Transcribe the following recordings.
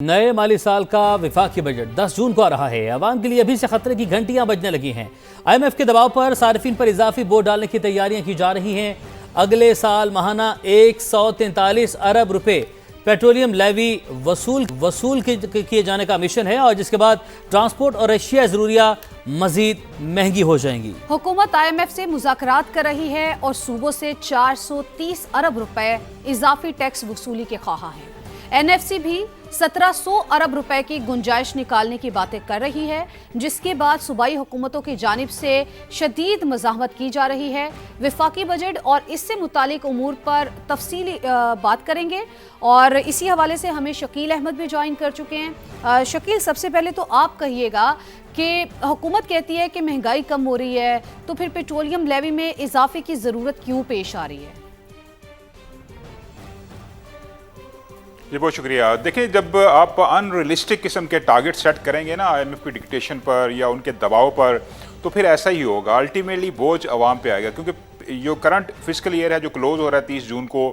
नए माली साल का विफाकी बजट 10 जून को आ रहा है। अवाम के लिए अभी से खतरे की घंटियां बजने लगी हैं। IMF के दबाव पर सार्फिन पर इजाफी बोझ डालने की तैयारियां की जा रही हैं। अगले साल माहाना 143 अरब रुपए पेट्रोलियम लेवी वसूल किए जाने का मिशन है और जिसके बाद ट्रांसपोर्ट और अशिया जरूरिया मजीद महंगी हो जाएंगी। हुकूमत IMF से मुज़ाकरात कर रही है और सूबों से 430 अरब रुपए इजाफी टैक्स वसूली के ख्वाहा है। NFC भी 1700 अरब रुपए की गुंजाइश निकालने की बातें कर रही है, जिसके बाद सूबाई हुकूमतों की जानिब से शदीद मज़ाहमत की जा रही है। विफाकी बजट और इससे मुतालिक उमूर पर तफसीली बात करेंगे और इसी हवाले से हमें शकील अहमद भी ज्वाइन कर चुके हैं। शकील, सबसे पहले तो आप कहिएगा कि हुकूमत कहती है कि महंगाई कम हो रही है, तो फिर पेट्रोलियम लेवी में इजाफे की ज़रूरत क्यों पेश आ रही है? जी बहुत शुक्रिया। देखिए, जब आप अनरियलिस्टिक किस्म के टारगेट सेट करेंगे ना IMF की डिक्टेशन पर या उनके दबाव पर, तो फिर ऐसा ही होगा। अल्टीमेटली बोझ आवाम पे आएगा, क्योंकि जो करंट फिस्कल ईयर है जो क्लोज हो रहा है 30 जून को,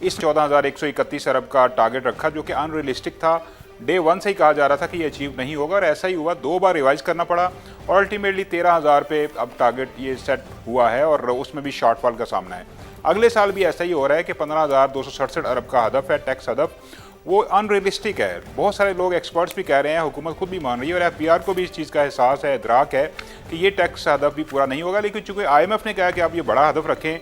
इस 14,131 अरब का टारगेट रखा जो कि अनरियलिस्टिक था। डे 1 से ही कहा जा रहा था कि ये अचीव नहीं होगा और ऐसा ही हुआ। 2 बार रिवाइज करना पड़ा और अल्टीमेटली 13,000 पे अब टारगेट ये सेट हुआ है और उसमें भी शॉर्टफॉल का सामना है। अगले साल भी ऐसा ही हो रहा है कि 15,267 अरब का हदफ है, टैक्स हदफ, वो अनरियलिस्टिक है। बहुत सारे लोग एक्सपर्ट्स भी कह रहे हैं, हुकूमत खुद भी मान रही है और FPR को भी इस चीज़ का एहसास है, इदराक है कि ये टैक्स हदफ भी पूरा नहीं होगा। लेकिन चूंकि IMF ने कहा कि आप ये बड़ा हदफ रखें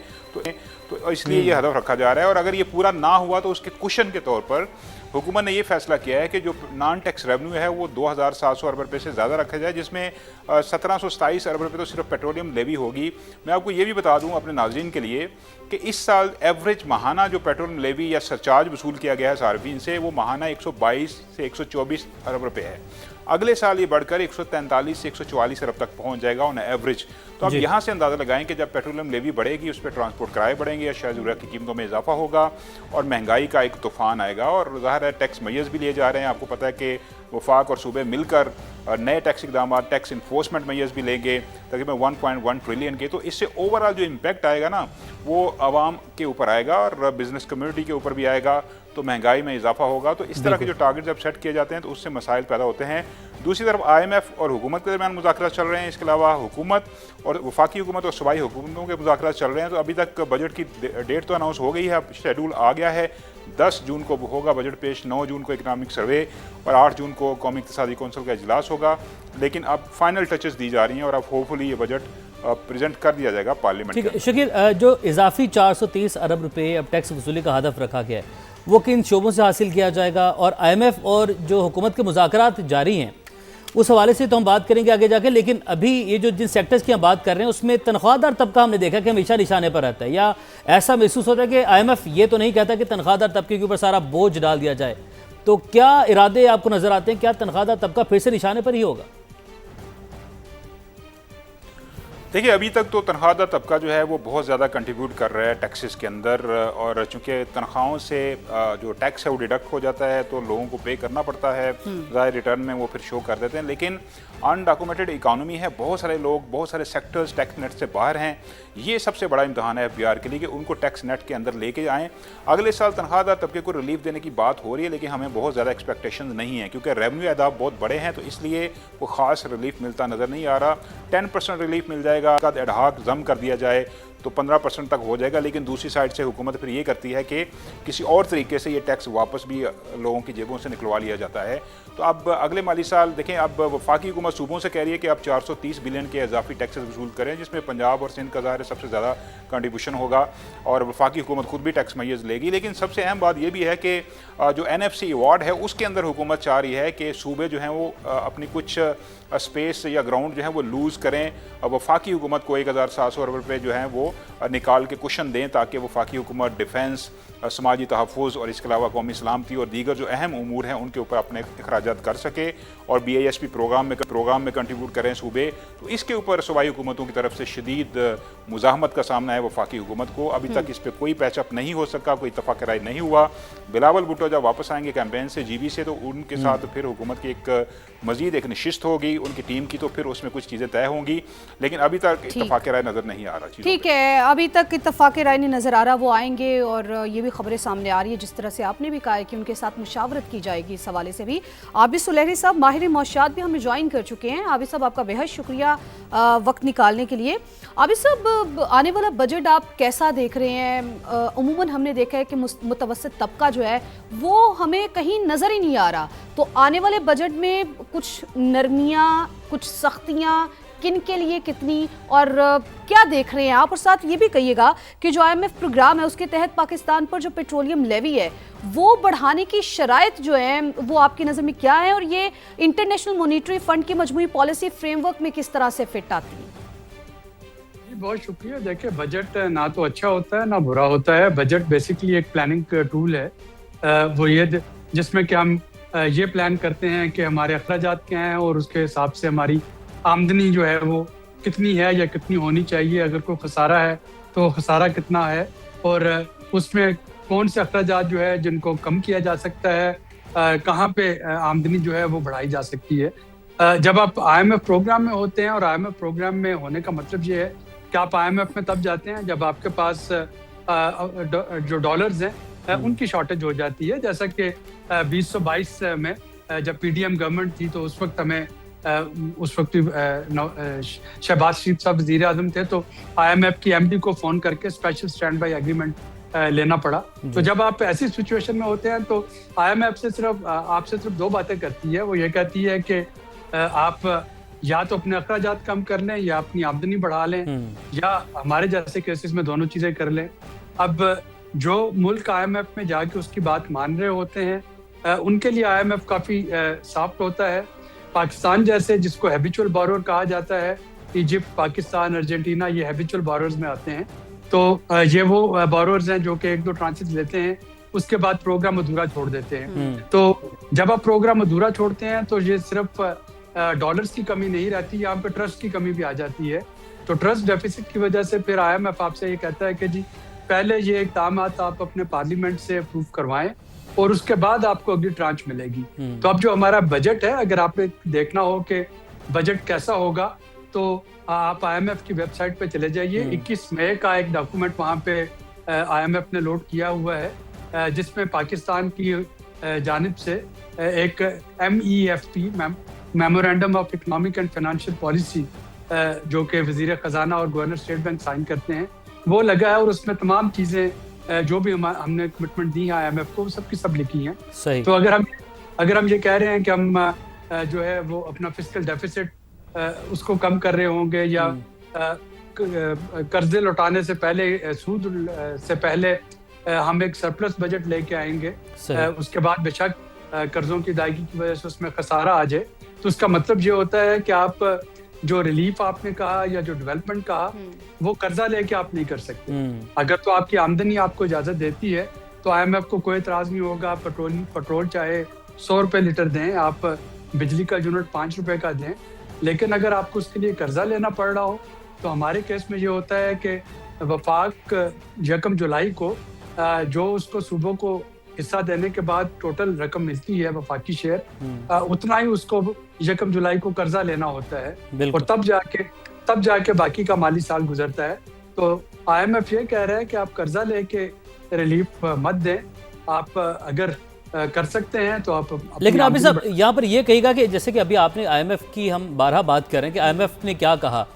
तो इसलिए ये हदफ रखा जा रहा है और अगर ये पूरा ना हुआ तो उसके कुशन के तौर पर हुकूमत ने ये फैसला किया है कि जो नॉन टैक्स रेवेन्यू है वो 2,700 अरब रुपये से ज़्यादा रखा जाए, जिसमें 1727 अरब रुपये तो सिर्फ पेट्रोलियम लेवी होगी। मैं आपको ये भी बता दूं अपने नाज़रीन के लिए कि इस साल एवरेज माहाना जो पेट्रोलियम लेवी या सरचार्ज वसूल किया गया है सार्फिन से, वो माहाना 122 से 124 अरब रुपये है। अगले साल ये बढ़कर 143 से 144 अरब तक पहुंच जाएगा ऑन एवरेज। तो अब यहाँ से अंदाज़ा लगाएं कि जब पेट्रोलियम लेवी बढ़ेगी, उस पर ट्रांसपोर्ट किराए बढ़ेंगे, अशिया ज़रूरत की कीमतों में इजाफा होगा और महंगाई का एक तूफान आएगा। और ज़ाहिर है टैक्स मैयर्स भी लिए जा रहे हैं। आपको पता है कि वफाक और सूबे मिलकर नए टैक्स इक़दाम, टैक्स इन्फोर्समेंट मैयर्स भी लेंगे तकरीबन 1.1 ट्रिलियन के। तो इससे ओवरऑल जो इम्पैक्ट आएगा ना वो आवाम के ऊपर आएगा और बिजनेस कम्युनिटी के ऊपर भी आएगा, तो महंगाई में इजाफा होगा। तो इस तरह के जो टारगेट जब सेट किए जाते हैं तो उससे मसाइल पैदा होते हैं। दूसरी तरफ IMF और हुकूमत के दरमियान मुज़ाकरात चल रहे हैं। इसके अलावा हुकूमत और वफाकी हुकूमत और सूबाई हुकूमतों के मुज़ाकरात चल रहे हैं। तो अभी तक बजट की डेट तो अनाउंस हो गई है, अब शेड्यूल आ गया है। 10 जून को होगा बजट पेश, 9 जून को इकनॉमिक सर्वे और 8 जून को कौमी इक़्तिसादी कौंसिल का इजलास होगा। लेकिन अब फाइनल टचेस दी जा रही हैं और अब होपफुली ये बजट प्रेजेंट कर दिया जाएगा पार्लियामेंट। ठीक है शकील, जो इजाफी 430 अरब रुपए अब टैक्स वसूली का हदफ रखा गया है वो किन शोबों से हासिल किया जाएगा? और IMF और जो हुकूमत के मुज़ाकरात जारी हैं उस हवाले से तो हम बात करेंगे आगे जाके, लेकिन अभी ये जो जिन सेक्टर्स की हम बात कर रहे हैं उसमें तनख्वाहदार तबका हमने देखा कि हमेशा निशाने पर रहता है, या ऐसा महसूस होता है कि IMF ये तो नहीं कहता कि तनख्वाहदार तबके के ऊपर सारा बोझ डाल दिया जाए। तो क्या इरादे आपको नजर आते हैं? क्या तनख्वाहदार तबका फिर से निशाने पर ही होगा? देखिए, अभी तक तो तनख्वाहदार तबका जो है वो बहुत ज़्यादा कंट्रीब्यूट कर रहा है टैक्सेस के अंदर और चूँकि तनख्वाहों से जो टैक्स है वो डिडक्ट हो जाता है तो लोगों को पे करना पड़ता है, ज़ाहिर रिटर्न में वो फिर शो कर देते हैं। लेकिन अनडॉक्यूमेंटेड इकानमी है, बहुत सारे लोग, बहुत सारे सेक्टर्स टैक्स नेट से बाहर हैं। ये सबसे बड़ा इम्तहान है FPR के लिए कि उनको टैक्स नेट के अंदर लेके आएँ। अगले साल तनख्वाहदार तबके को रिलीफ देने की बात हो रही है, लेकिन हमें बहुत ज़्यादा एक्सपेक्टेशन नहीं है क्योंकि रेवेन्यू अहदाफ बहुत बड़े हैं, तो इसलिए वो ख़ास रिलीफ मिलता नज़र नहीं आ रहा। 10% रिलीफ मिल जाएगा, एडहाक जम कर दिया जाए तो 15% तक हो जाएगा। लेकिन दूसरी साइड से हुकूमत फिर ये करती है कि किसी और तरीके से ये टैक्स वापस भी लोगों की जेबों से निकलवा लिया जाता है। तो अब अगले माली साल देखें, अब वफाकी हुकूमत सूबों से कह रही है कि आप 430 बिलियन के इजाफी टैक्सेस वसूल करें, जिसमें पंजाब और सिंध का ज़ाहिर सबसे ज़्यादा कंट्रीब्यूशन होगा और वफाकी हुकूमत खुद भी टैक्स मैयर्स लेगी। लेकिन सबसे अहम बात यह भी है कि जो NFC अवार्ड है उसके अंदर हुकूमत चाह रही है कि सूबे जो हैं वो अपनी कुछ स्पेस या ग्राउंड जो है वो लूज़ करें। वफाकी हुकूमत को 1,700 अरब रुपये जो हैं वो निकाल के कुशन दें ताकि वफाकी हुकूमत डिफेंस, समाजी तहफ़्फ़ुज़ और इसके अलावा कौमी सलामती और दीगर जो अहम उमूर हैं उनके ऊपर अपने अखराजात कर सके और BISP प्रोग्राम में कंट्रीब्यूट करें सूबे। तो इसके ऊपर सूबाई हुकूमतों की तरफ से शदीद मुज़ाहमत का सामना है वफाकी हुकूमत को। अभी तक इस पर कोई पैचअप नहीं हो सका, कोई इत्तफ़ाक़ राय नहीं हुआ। बिलावल भुट्टो जब वापस आएंगे कैंपेन से GB से तो उनके साथ फिर हुकूमत की एक मज़ीद एक नशिस्त होगी उनकी टीम की, तो फिर उसमें कुछ चीज़ें तय होंगी। लेकिन अभी तक इत्तफ़ाक़ राय नज़र नहीं आ रहा। ठीक है, अभी तक इत्तफ़ाक़ राय नहीं नज़र आ रहा, वो आएंगे और ये भी खबरें सामने आ रही है, जिस तरह से आपने भी कहा है कि उनके साथ मुशावरत की जाएगी, इस हवाले से भी आबिद सुलेहरी साहब माहिर मौशियात भी हमें ज्वाइन कर चुके हैं। आबिद साहब, आपका बेहद शुक्रिया वक्त निकालने के लिए। आबिद साहब, आने वाला बजट आप कैसा देख रहे हैं? उमूमन हमने देखा है कि मुतवस्सित तबका जो है वो हमें कहीं नज़र ही नहीं आ रहा, तो आने वाले बजट में कुछ नरमियाँ, कुछ सख्तियाँ किन के लिए कितनी, और क्या देख रहे हैं आप? और साथ ये भी कहिएगा कि जो IMF प्रोग्राम है उसके तहत पाकिस्तान पर जो पेट्रोलियम लेवी है वो बढ़ाने की शराइत जो है वो आपकी नज़र में क्या है, और ये इंटरनेशनल मॉनिटरी फंड की मजमूई पॉलिसी फ्रेमवर्क में किस तरह से फिट आती है? बहुत शुक्रिया। देखिए, बजट ना तो अच्छा होता है ना बुरा होता है। बजट बेसिकली एक प्लानिंग टूल है, वो ये जिसमें कि हम ये प्लान करते हैं कि हमारे अखराजात क्या हैं और उसके हिसाब से हमारी आमदनी जो है वो कितनी है या कितनी होनी चाहिए। अगर कोई खसारा है तो खसारा कितना है, और उसमें कौन से अखराजात जो है जिनको कम किया जा सकता है, कहाँ पे आमदनी जो है वो बढ़ाई जा सकती है। जब आप IMF प्रोग्राम में होते हैं, और IMF प्रोग्राम में होने का मतलब ये है कि आप IMF में तब जाते हैं जब आपके पास जो डॉलर्स हैं उनकी शॉर्टेज हो जाती है। जैसा कि 2022 में जब PDM गवर्नमेंट थी तो उस वक्त हमें उस वक्त शहबाज शरीफ साहब वज़ीर आज़म थे, तो IMF की MD को फ़ोन करके स्पेशल स्टैंड बाई एग्रीमेंट लेना पड़ा। तो जब आप ऐसी सिचुएशन में होते हैं तो IMF से आपसे सिर्फ दो बातें करती है। वो ये कहती है कि आप या तो अपने अखराजात कम कर लें या अपनी आमदनी बढ़ा लें, या हमारे जैसे केसेस में दोनों चीज़ें कर लें। अब जो मुल्क IMF में जाके उसकी बात मान रहे होते हैं उनके लिए IMF काफ़ी सॉफ्ट होता है। पाकिस्तान जैसे, जिसको हैबिचुअल बोरोर कहा जाता है, इजिप्ट, पाकिस्तान, अर्जेंटीना, ये हैबिचुअल बोरोर्स में आते हैं। तो ये वो बोरोर्स हैं जो कि एक दो ट्रांचेस लेते हैं, उसके बाद प्रोग्राम अधूरा छोड़ देते हैं। तो जब आप प्रोग्राम अधूरा छोड़ते हैं तो ये सिर्फ डॉलर्स की कमी नहीं रहती, यहाँ पे ट्रस्ट की कमी भी आ जाती है। तो ट्रस्ट डेफिसिट की वजह से फिर IMF आपसे ये कहता है कि जी पहले ये इक़दामात आप अपने पार्लियामेंट से अप्रूव करवाएं और उसके बाद आपको अगली ट्रांच मिलेगी। तो अब जो हमारा बजट है, अगर आपने देखना हो कि बजट कैसा होगा तो आप IMF की वेबसाइट पे चले जाइए। 21 मई का एक डॉक्यूमेंट वहाँ पे IMF ने लोड किया हुआ है, जिसमें पाकिस्तान की जानिब से एक MEFP memorandum of economic and financial policy, जो कि वज़ीर ख़जाना और गवर्नर स्टेट बैंक साइन करते हैं, वो लगा है। और उसमें तमाम चीज़ें जो भी हमने कमिटमेंट दी है IMF को, सब की सब लिखी हैं। सही। तो अगर हम ये कह रहे हैं कि हम जो है वो अपना फिस्कल डेफिसिट उसको कम कर रहे होंगे, या कर्जे लौटाने से पहले, सूद से पहले हम एक सरप्लस बजट लेके आएंगे, उसके बाद बेशक कर्जों की अदायगी की वजह से उसमें खसारा आ जाए, तो उसका मतलब ये होता है कि आप जो रिलीफ आपने कहा या जो डेवलपमेंट कहा वो कर्जा लेके आप नहीं कर सकते। अगर तो आपकी आमदनी आपको इजाजत देती है तो IMF को कोई एतराज नहीं होगा। पेट्रोल चाहे 100 रुपए लीटर दें, आप बिजली का यूनिट 5 रुपए का दें, लेकिन अगर आपको उसके लिए कर्जा लेना पड़ रहा हो तो हमारे केस में ये होता है कि वफाक 1 जुलाई को जो उसको सूबों को हिस्सा देने के बाद टोटल रकम मिलती है वफाकी शेयर, उतना ही उसको 1 जुलाई को कर्जा लेना होता है, और तब जाके बाकी का माली साल गुजरता है। तो IMF ये कह रहा है कि आप कर्जा लेके रिलीफ मत दें, आप अगर कर सकते हैं तो आप। लेकिन आप साहब यहाँ पर ये कहेगा कि जैसे कि अभी आपने IMF की हम 12 बात कर रहे हैं कि IMF ने क्या कहा,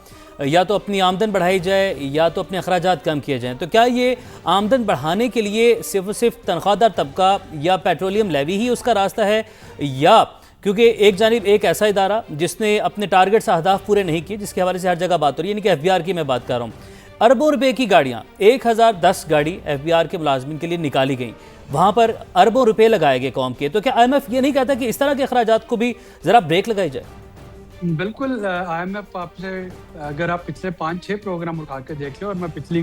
या तो अपनी आमदन बढ़ाई जाए या तो अपने अखराजात कम किए जाएं, तो क्या ये आमदन बढ़ाने के लिए सिर्फ तनख्वाहदार तबका या पेट्रोलियम लेवी ही उसका रास्ता है, या क्योंकि एक जानिब एक ऐसा इदारा जिसने अपने टारगेट्स अहदाफ पूरे नहीं किए, जिसके हवाले से हर जगह बात हो रही है, यानी कि FBR की मैं बात कर रहा हूँ, अरबों रुपए की गाड़ियाँ 1010 गाड़ी FBR के मुलाजमिन के लिए निकाली गई, वहाँ पर अरबों रुपए लगाए गए कौम के, तो क्या IMF ये नहीं कहता कि इस तरह के अखराजात को भी ज़रा ब्रेक लगाई जाए? बिल्कुल। IMF आपसे, अगर आप पिछले 5-6 प्रोग्राम उठा के देख लें, और मैं पिछली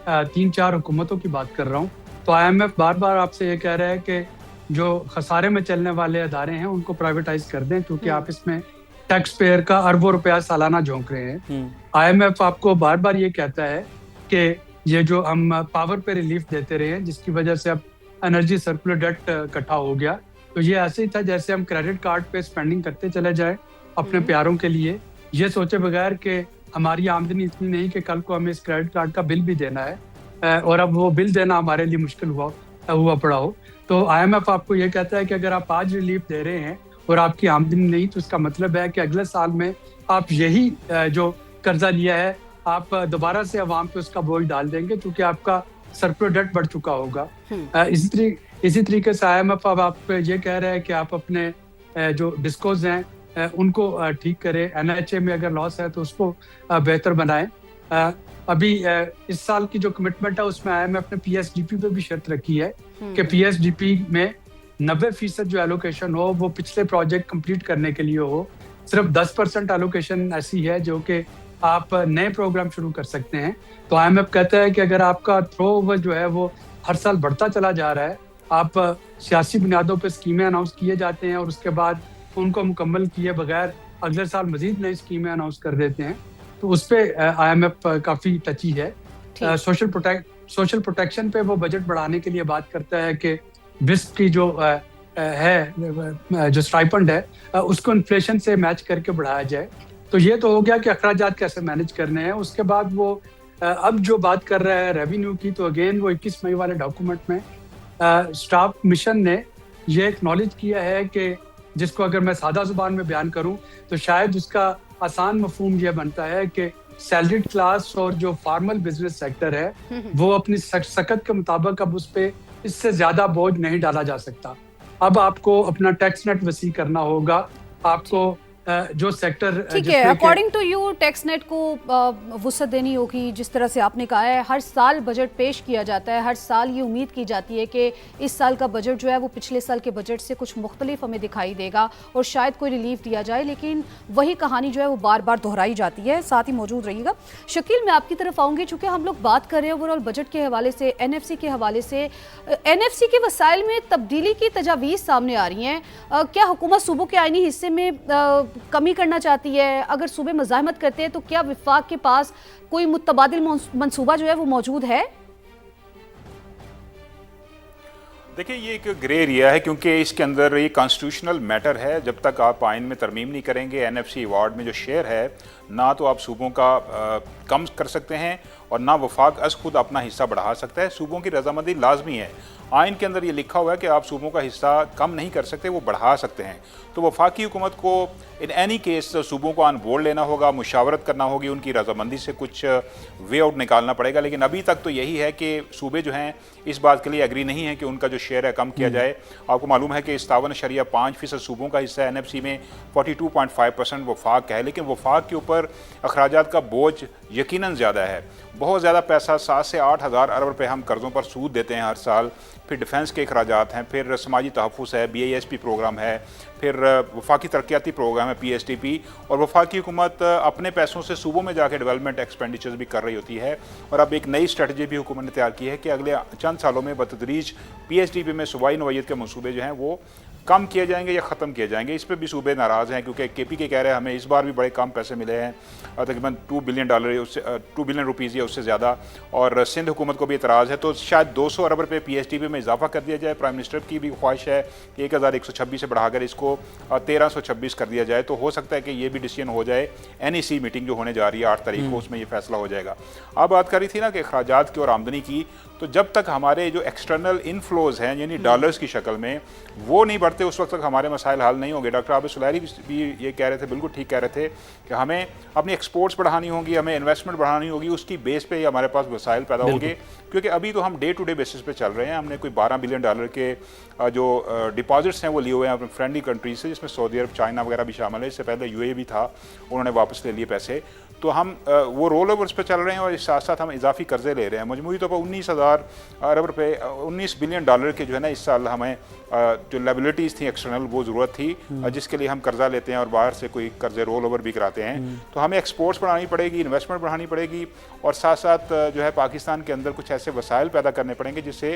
3-4 हुकूमतों की बात कर रहा हूँ, तो IMF बार बार आपसे ये कह रहा है कि जो खसारे में चलने वाले अदारे हैं उनको प्राइवेटाइज कर दें, क्योंकि आप इसमें टैक्स पेयर का अरबों रुपया सालाना झोंक रहे हैं। IMF आपको बार बार ये कहता है कि ये जो हम पावर पे रिलीफ देते रहे हैं, जिसकी वजह से अब एनर्जी सर्कुलर डेट इकट्ठा हो गया, तो ये ऐसे ही था जैसे हम क्रेडिट कार्ड पे स्पेंडिंग करते चले जाएं अपने प्यारों के लिए, ये सोचे बगैर कि हमारी आमदनी इतनी नहीं कि कल को हमें इस क्रेडिट कार्ड का बिल भी देना है, और अब वो बिल देना हमारे लिए मुश्किल हुआ। हुआ पड़ा हो। तो IMF आपको ये कहता है कि अगर आप आज रिलीफ दे रहे हैं और आपकी आमदनी नहीं, तो इसका मतलब है कि अगले साल में आप यही जो कर्जा लिया है आप दोबारा से अवाम पे उसका बोझ डाल देंगे, क्योंकि आपका सरप्लस डेट बढ़ चुका होगा। इसी तरीके से IMF अब आप ये कह रहे हैं कि आप अपने जो डिस्कोज हैं उनको ठीक करें, NHA में अगर लॉस है तो उसको बेहतर बनाएं। अभी इस साल की जो कमिटमेंट है उसमें IMF ने PSDP पे भी शर्त रखी है कि PSDP में 90% जो एलोकेशन हो वो पिछले प्रोजेक्ट कंप्लीट करने के लिए हो। सिर्फ 10% एलोकेशन ऐसी है जो कि आप नए प्रोग्राम शुरू कर सकते हैं। तो IMF कहता है कि अगर आपका थ्रो ओवर जो है वो हर साल बढ़ता चला जा रहा है, आप सियासी बुनियादों पर स्कीमें अनाउंस किए जाते हैं और उसके बाद उनको मुकम्मल किए बगैर अगले साल मजीद नई स्कीमें अनाउंस कर देते हैं, तो उस पर IMF काफ़ी टची है। सोशल प्रोटेक्शन पे वो बजट बढ़ाने के लिए बात करता है कि विस्प की जो जो स्टाइपेंड है उसको इन्फ्लेशन से मैच करके बढ़ाया जाए। तो ये तो हो गया कि अखराजात कैसे मैनेज करने हैं। उसके बाद वो अब जो बात कर रहा है रेवेन्यू की, तो अगेन वो 21 मई वाले डॉक्यूमेंट में स्टाफ मिशन ने ये एक्नॉलेज किया है कि जिसको अगर मैं सादा जुबान में बयान करूं तो शायद उसका आसान मफहूम ये बनता है कि सैलरीड क्लास और जो फॉर्मल बिजनेस सेक्टर है वो अपनी सकत के मुताबिक अब उस पर इससे ज्यादा बोझ नहीं डाला जा सकता। अब आपको अपना टैक्स नेट वसी करना होगा। आपको जो सेक्टर ठीक है, according to you tax net को वुसअत देनी होगी। जिस तरह से आपने कहा है हर साल बजट पेश किया जाता है, हर साल ये उम्मीद की जाती है कि इस साल का बजट जो है वो पिछले साल के बजट से कुछ मुख्तलिफ हमें दिखाई देगा और शायद कोई रिलीफ दिया जाए, लेकिन वही कहानी जो है वो बार बार दोहराई जाती है। साथ ही मौजूद रहिएगा। शकील, मैं आपकी तरफ आऊँगी। चूँकि हम लोग बात कर रहे हैं ओवरऑल बजट के हवाले से, NFC के हवाले से, NFC के वसाइल में तब्दीली की तजावीज़ सामने आ रही हैं। क्या हुकूमत सूबों के आइनी हिस्से में कमी करना चाहती है? अगर सूबे मज़ाहमत करते हैं तो क्या विफाक के पास कोई मुतबादिल मंसूबा जो है वो मौजूद है? देखिए, ये एक ग्रे एरिया है क्योंकि इसके अंदर ये कॉन्स्टिट्यूशनल मैटर है। जब तक आप आइन में तरमीम नहीं करेंगे, NFC अवार्ड में जो शेयर है ना तो आप सूबों का कम कर सकते हैं और ना वफाक अस खुद अपना हिस्सा बढ़ा सकता है। सूबों की रजामंदी लाजमी है। आइन के अंदर ये लिखा हुआ है कि आप सूबों का हिस्सा कम नहीं कर सकते, वो बढ़ा सकते हैं। तो वफाकी हुकूमत को इन एनी केस सूबों को ऑन बोर्ड लेना होगा, मुशावरत करना होगी, उनकी रजामंदी से कुछ वे आउट निकालना पड़ेगा। लेकिन अभी तक तो यही है कि सूबे जो हैं इस बात के लिए एग्री नहीं है कि उनका जो शेयर है कम किया जाए। आपको मालूम है कि 57.5% सूबों का हिस्सा है NFC में, 42.5% वफाक है। लेकिन वफाक के ऊपर अखराजात का बोझ यकीनन ज़्यादा है। बहुत ज़्यादा पैसा, 7 से 8 हज़ार अरब रुपये हम कर्ज़ों पर सूद देते हैं हर साल। फिर डिफेंस के अखराजात हैं, फिर समाजी तहफ़्फ़ुज़ है, BISP प्रोग्राम है, फिर वफाकी तरक्याती प्रोग्राम है PSDP, और वफाकी हुकूमत अपने पैसों से सूबों में जाके डेवलपमेंट एक्सपेंडिचर्स भी कर रही होती है। और अब एक नई स्ट्रेटजी भी हुकूमत ने तैयार की है कि अगले चंद सालों में बतदरीज PSDP में सूबाई नोयत के मनसूबे जो हैं वो कम किए जाएंगे या ख़त्म किए जाएंगे। इस पर भी सूबे नाराज़ हैं क्योंकि KPK कह रहे हैं हमें इस बार भी बड़े कम पैसे मिले हैं, तकरीबन $2 बिलियन, उससे $2 बिलियन रुपीज़ या उससे ज़्यादा। और सिंध हुकूमत को भी एतराज़ है। तो शायद 200 अरब रुपये PSDP में इजाफा कर दिया जाए। प्राइम मिनिस्टर की भी ख्वाहिश है कि 1126 से बढ़ाकर इसको 1326 कर दिया जाए। तो हो सकता है कि ये भी डिसीजन हो जाए। NEC मीटिंग जो होने जा रही है 8 तारीख को, उसमें ये फैसला हो जाएगा। आप बात कर रही थी ना कि अखराजात की और आमदनी की, तो जब तक हमारे जो एक्सटर्नल इनफ्लोज हैं यानी डॉलर्स की शक्ल में वो नहीं बढ़ते, उस वक्त तक हमारे मसाइल हल नहीं होंगे। डॉक्टर आबिद सुलैरी भी ये कह रहे थे, बिल्कुल ठीक कह रहे थे कि हमें अपनी एक्सपोर्ट्स बढ़ानी होगी, हमें इन्वेस्टमेंट बढ़ानी होगी। उसकी बेस पे ही हमारे पास मसाइल पैदा होंगे, क्योंकि अभी तो हम डे टू डे बेसिस पे चल रहे हैं। हमने कोई $12 बिलियन के जो डिपॉजिट्स हैं वो लिए हुए हैं अपने फ्रेंडली कंट्रीज से, जिसमें सऊदी अरब, चाइना वगैरह भी शामिल है। इससे पहले UAE भी था, उन्होंने वापस ले लिए पैसे। तो हम वो रोल ओवर्स पे चल रहे हैं और इस साथ साथ हम इजाफी कर्जे ले रहे हैं। मजमूई तौर पर 19,000 अरब रुपये, $19 बिलियन के जो है ना इस साल हमें जो लायबिलिटीज़ थी एक्सटर्नल वो ज़रूरत थी, जिसके लिए हम कर्जा लेते हैं और बाहर से कोई कर्जे रोल ओवर भी कराते हैं। तो हमें एक्सपोर्ट्स बढ़ानी पड़ेगी, इन्वेस्टमेंट बढ़ानी पड़ेगी और साथ साथ जो है पाकिस्तान के अंदर कुछ ऐसे वसाइल पैदा करने पड़ेंगे जिससे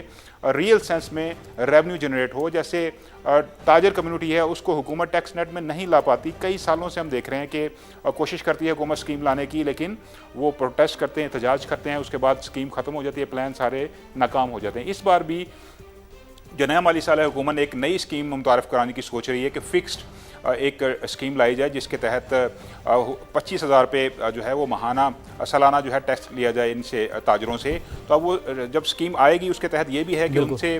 रियल सेंस में रेवेन्यू जनरेट हो। जैसे ताजर कम्युनिटी है, उसको हुकूमत टैक्स नेट में नहीं ला पाती। कई सालों से हम देख रहे हैं कि कोशिश करती है हुकूमत स्कीम लाने की, लेकिन वो प्रोटेस्ट करते हैं, एहतजाज करते हैं, उसके बाद स्कीम ख़त्म हो जाती है, प्लान सारे नाकाम हो जाते हैं। इस बार भी जो नया माली साल है हुकूमत ने एक नई स्कीम मुतारफ़ कराने की सोच रही है कि फ़िक्स्ड एक स्कीम लाई जाए जिसके तहत 25,000 रुपये जो है वो माहाना सालाना जो है टैक्स लिया जाए इनसे ताजरों से। तो अब वो जब स्कीम आएगी उसके तहत ये भी है कि उनसे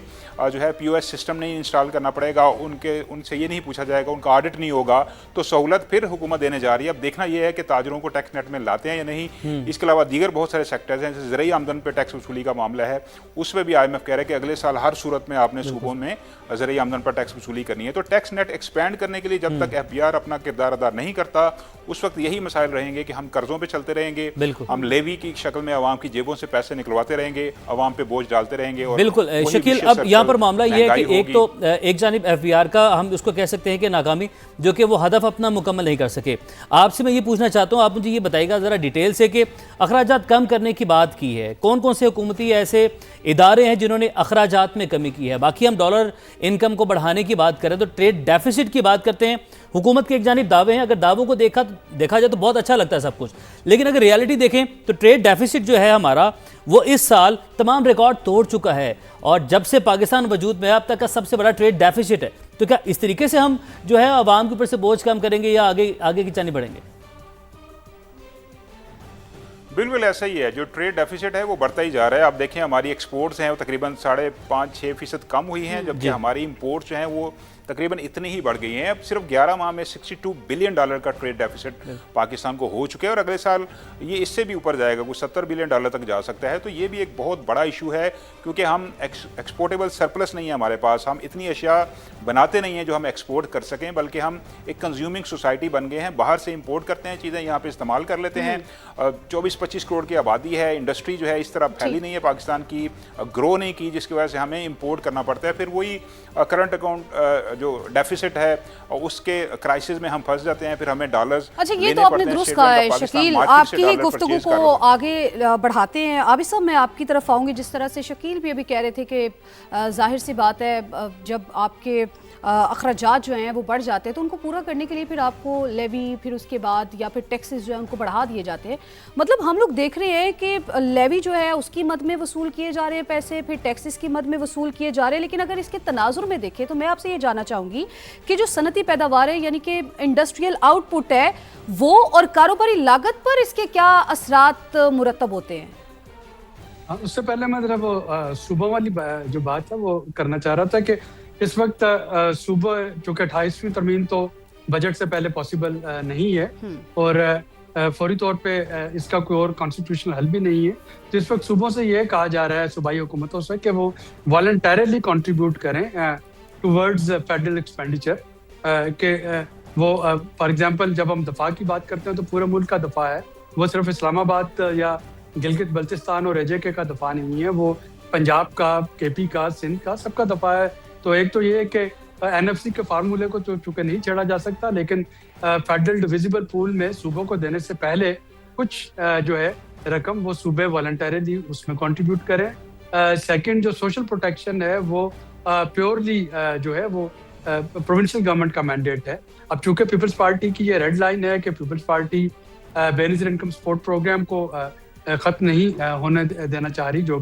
जो है POS सिस्टम नहीं इंस्टॉल करना पड़ेगा, उनसे ये नहीं पूछा जाएगा, उनका ऑडिट नहीं होगा, तो सहूलत फिर हुकूमत देने जा रही है। अब देखना ये है कि ताजरों को टैक्स नेट में लाते हैं या नहीं। इसके अलावा दीगर बहुत सारे सेक्टर्स हैं, जैसे ज़रई आमदन पर टैक्स वसूली का मामला है, उसमें भी IMF कह रहा है कि अगले साल हर सूरत में आपने सूबों में ज़रई आमदन पर टैक्स वसूली करनी है। तो टैक्स नेट एक्सपैंड करने के लिए जब तक FBR अपना किरदार अदा नहीं करता उस वक्त यही मसाइल रहेंगे कि हम कर्जों पे चलते रहेंगे, हम लेवी की शक्ल में अवाम की जेबों से पैसे निकलवाते रहेंगे, अवाम पे बोझ डालते रहेंगे। और बिल्कुल शकील, अब यहाँ पर मामला ये है कि एक तो एक जानिब FBR का हम उसको कह सकते हैं कि नाकामी, जो कि वो हदफ अपना मुकम्मल नहीं कर सके। आपसे मैं ये पूछना चाहता हूँ, आप मुझे ये बताइएगा ज़रा डिटेल से कि अखराजात कम करने की बात की है, कौन कौन से हुकूमती ऐसे इदारे हैं जिन्होंने अखराजात में कमी की है। बाकी हम डॉलर इनकम को बढ़ाने की बात करें तो ट्रेड डेफिसिट की बात करते हैं, हुकूमत के एक जानिब दावे हैं, अगर दावों को देखा जाए तो बहुत अच्छा लगता है सब कुछ, लेकिन अगर रियलिटी देखें तो ट्रेड डेफिसिट जो है हमारा वो इस साल तमाम रिकॉर्ड तोड़ चुका है और जब से पाकिस्तान वजूद में अब तक का सबसे बड़ा ट्रेड डेफिसिट है। तो क्या इस तरीके से हम जो है आवाम के ऊपर से बोझ कम करेंगे या आगे की जानी बढ़ेंगे? बिल्कुल ऐसा ही है, जो ट्रेड डेफिसिट है वो बढ़ता ही जा रहा है। आप देखें हमारी एक्सपोर्ट्स हैं वो तकरीबन 5.5-6% कम हुई हैं, जबकि हमारी इंपोर्ट्स जो हैं वो तकरीबन इतनी ही बढ़ गई हैं। अब सिर्फ 11 माह में $62 बिलियन का ट्रेड डेफिसिट पाकिस्तान को हो चुके हैं और अगले साल ये इससे भी ऊपर जाएगा, कुछ $70 बिलियन तक जा सकता है। तो ये भी एक बहुत बड़ा इशू है क्योंकि हम एक्सपोर्टेबल सरप्लस नहीं है हमारे पास, हम इतनी अशिया बनाते नहीं हैं जो हम एक्सपोर्ट कर सकें, बल्कि हम एक कंज्यूमिंग सोसाइटी बन गए हैं, बाहर से इंपोर्ट करते हैं चीज़ें, यहाँ पे इस्तेमाल कर लेते हैं। 24-25 करोड़ की आबादी है, इंडस्ट्री जो है इस तरह फैली नहीं है पाकिस्तान की, ग्रो नहीं की, जिसकी वजह से हमें इंपोर्ट करना पड़ता है। फिर वही करंट अकाउंट जो डेफिसिट है उसके क्राइसिस में हम फंस जाते हैं, फिर हमें डॉलर्स। अच्छा, ये तो आपने दुरुस्त कहा है शकील, आपकी ही गुफ्तगू को आगे बढ़ाते हैं। आबिद साहब, मैं आपकी तरफ आऊँगी। जिस तरह से शकील भी अभी कह रहे थे कि जाहिर सी बात है जब आपके अखराजात जो हैं वो बढ़ जाते हैं तो उनको पूरा करने के लिए फिर आपको लेवी, फिर उसके बाद या फिर टैक्सेस जो है उनको बढ़ा दिए जाते हैं। मतलब हम लोग देख रहे हैं कि लेवी जो है उसकी मद में वसूल किए जा रहे हैं पैसे, फिर टैक्सेस की मद में वसूल किए जा रहे हैं। लेकिन अगर इसके तनाजुर में देखें तो मैं आपसे ये जानना चाहूँगी कि जो सनती पैदावार है यानी कि इंडस्ट्रियल आउटपुट है वो और कारोबारी लागत पर इसके क्या असरात मुरतब होते हैं? उससे पहले मैं जरा वो सूबा वाली जो बात है वो करना चाह रहा था कि इस वक्त सूबा चूँकि 28वीं तरमीम तो बजट से पहले पॉसिबल नहीं है और फौरी तौर पे इसका कोई और कॉन्स्टिट्यूशनल हल भी नहीं है। तो इस वक्त सूबों से ये कहा जा रहा है सूबाई हुकूमतों से कि वो वॉलंटरली कंट्रीब्यूट करें टूवर्ड्स फेडरल एक्सपेंडिचर के वो फॉर एग्जांपल जब हम दफा की बात करते हैं तो पूरे मुल्क का दफा है, वो सिर्फ इस्लामाबाद या गिलगित बल्तिस्तान और AJK का दफा नहीं है, वो पंजाब का, KP का, सिंध का, सबका दफा है। तो एक तो ये है कि NFC के फार्मूले को तो चूंकि नहीं छेड़ा जा सकता, लेकिन फेडरल डिविजिबल पूल में सूबों को देने से पहले कुछ जो है रकम वो सूबे वॉलंटरली उसमें कंट्रीब्यूट करें। सेकंड, जो सोशल प्रोटेक्शन है वो प्योरली जो है वो प्रोविंशियल गवर्नमेंट का मैंडेट है। अब चूंकि पीपल्स पार्टी की ये रेड लाइन है कि peoples party benefit income support programme को खत्म नहीं होने देना चाह रही, जो